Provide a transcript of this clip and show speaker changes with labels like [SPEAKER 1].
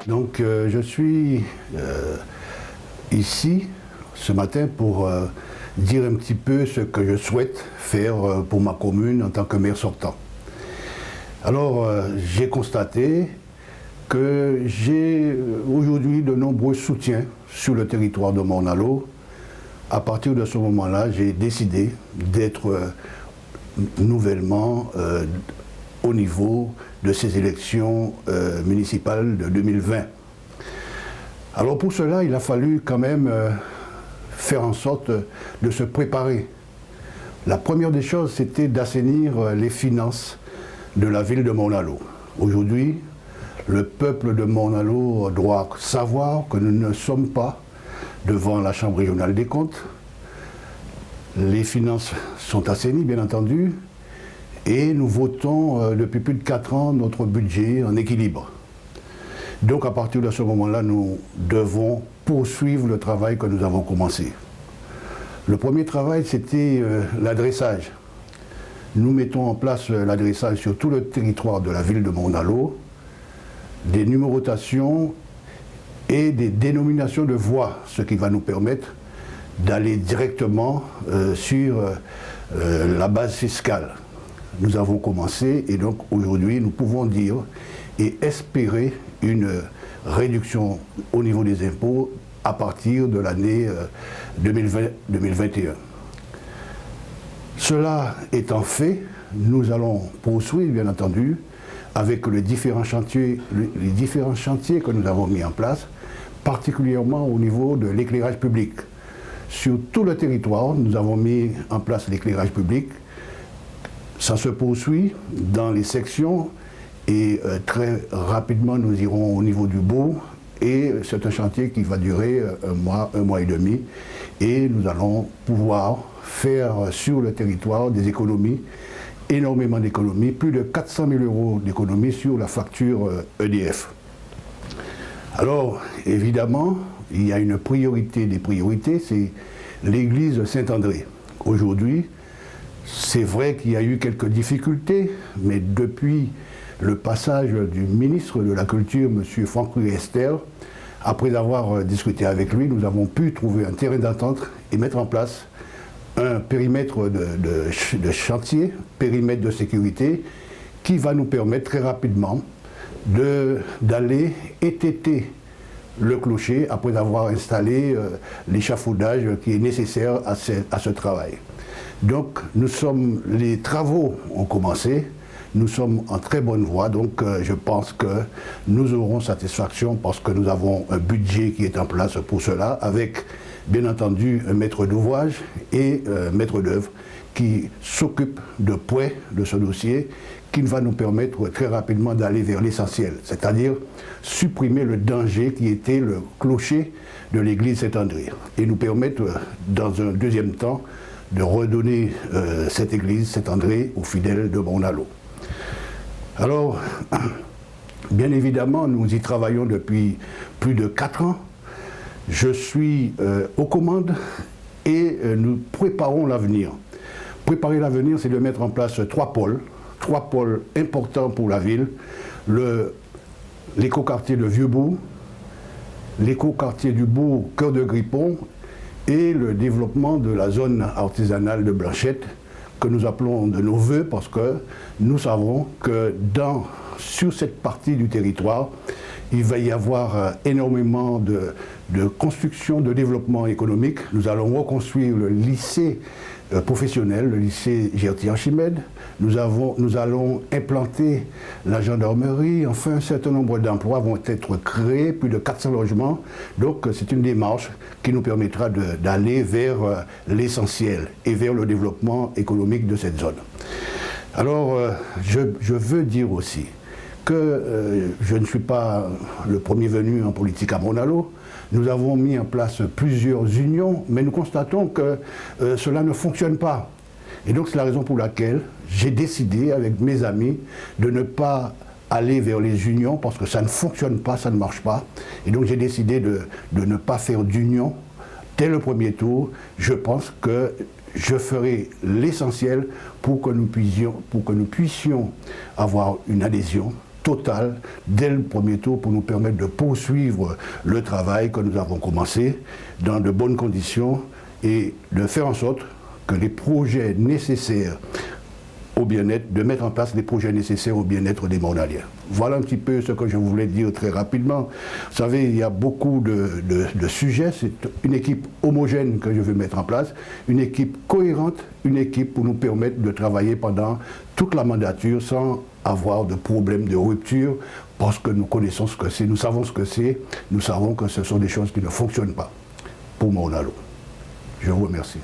[SPEAKER 1] Donc je suis ici ce matin pour dire un petit peu ce que je souhaite faire pour ma commune en tant que maire sortant. Alors j'ai constaté que j'ai aujourd'hui de nombreux soutiens sur le territoire de Morne-à-l'Eau. À partir de ce moment-là, j'ai décidé d'être nouvellement au niveau de ces élections municipales de 2020. Alors pour cela, il a fallu quand même faire en sorte de se préparer. La première des choses, c'était d'assainir les finances de la ville de Morne-à-l'Eau. Aujourd'hui, le peuple de Morne-à-l'Eau doit savoir que nous ne sommes pas devant la Chambre régionale des comptes. Les finances sont assainies, bien entendu, et nous votons depuis plus de 4 ans notre budget en équilibre. Donc à partir de ce moment-là, nous devons poursuivre le travail que nous avons commencé. Le premier travail, c'était l'adressage. Nous mettons en place l'adressage sur tout le territoire de la ville de Morne-à-l'Eau, des numérotations et des dénominations de voies, ce qui va nous permettre d'aller directement sur la base fiscale. Nous avons commencé et donc aujourd'hui nous pouvons dire et espérer une réduction au niveau des impôts à partir de l'année 2021. Cela étant fait, nous allons poursuivre bien entendu avec les différents chantiers que nous avons mis en place, particulièrement au niveau de l'éclairage public. Sur tout le territoire, nous avons mis en place l'éclairage public. Ça se poursuit dans les sections et très rapidement nous irons au niveau du bourg et c'est un chantier qui va durer un mois et demi et nous allons pouvoir faire sur le territoire des économies, énormément d'économies, plus de 400 000 € d'économies sur la facture EDF. Alors évidemment, il y a une priorité des priorités, c'est l'église Saint-André. Aujourd'hui, c'est vrai qu'il y a eu quelques difficultés, mais depuis le passage du ministre de la Culture, M. Franck Riester, après avoir discuté avec lui, nous avons pu trouver un terrain d'entente et mettre en place un périmètre de chantier, périmètre de sécurité, qui va nous permettre très rapidement d'aller étêter le clocher après avoir installé l'échafaudage qui est nécessaire à ce travail. Donc les travaux ont commencé, nous sommes en très bonne voie, donc je pense que nous aurons satisfaction parce que nous avons un budget qui est en place pour cela, avec bien entendu un maître d'ouvrage et un maître d'œuvre qui s'occupe de près de ce dossier, qui va nous permettre très rapidement d'aller vers l'essentiel, c'est-à-dire supprimer le danger qui était le clocher de l'église Saint-André et nous permettre dans un deuxième temps de redonner cette église Saint-André aux fidèles de Morne-à-l'Eau. Alors, bien évidemment, nous y travaillons depuis plus de 4 ans. Je suis aux commandes et nous préparons l'avenir. Préparer l'avenir, c'est de mettre en place 3 pôles importants pour la ville. L'écoquartier de Vieux-Bourg, l'écoquartier du Bourg, Cœur de Grippon, et le développement de la zone artisanale de Blanchette, que nous appelons de nos voeux parce que nous savons que sur cette partie du territoire, il va y avoir énormément de construction, de développement économique. Nous allons reconstruire le lycée professionnel, le lycée Gertier-Archimède. Nous allons implanter la gendarmerie. Enfin, un certain nombre d'emplois vont être créés, plus de 400 logements. Donc, c'est une démarche qui nous permettra d'aller vers l'essentiel et vers le développement économique de cette zone. Alors, je veux dire aussi que je ne suis pas le premier venu en politique à Morne-à-l'Eau. Nous avons mis en place plusieurs unions, mais nous constatons que cela ne fonctionne pas. Et donc c'est la raison pour laquelle j'ai décidé avec mes amis de ne pas aller vers les unions parce que ça ne fonctionne pas, ça ne marche pas. Et donc j'ai décidé de ne pas faire d'union dès le premier tour. Je pense que je ferai l'essentiel pour que nous puissions avoir une adhésion totale dès le premier tour pour nous permettre de poursuivre le travail que nous avons commencé dans de bonnes conditions et de faire en sorte que les projets nécessaires au bien-être, de mettre en place les projets nécessaires au bien-être des Mornaliens. Voilà un petit peu ce que je voulais dire très rapidement. Vous savez, il y a beaucoup de sujets. C'est une équipe homogène que je veux mettre en place, une équipe cohérente, une équipe pour nous permettre de travailler pendant toute la mandature sans avoir de problème de rupture, parce que nous connaissons ce que c'est, nous savons ce que c'est, nous savons que ce sont des choses qui ne fonctionnent pas pour Morne à l'eau. Je vous remercie.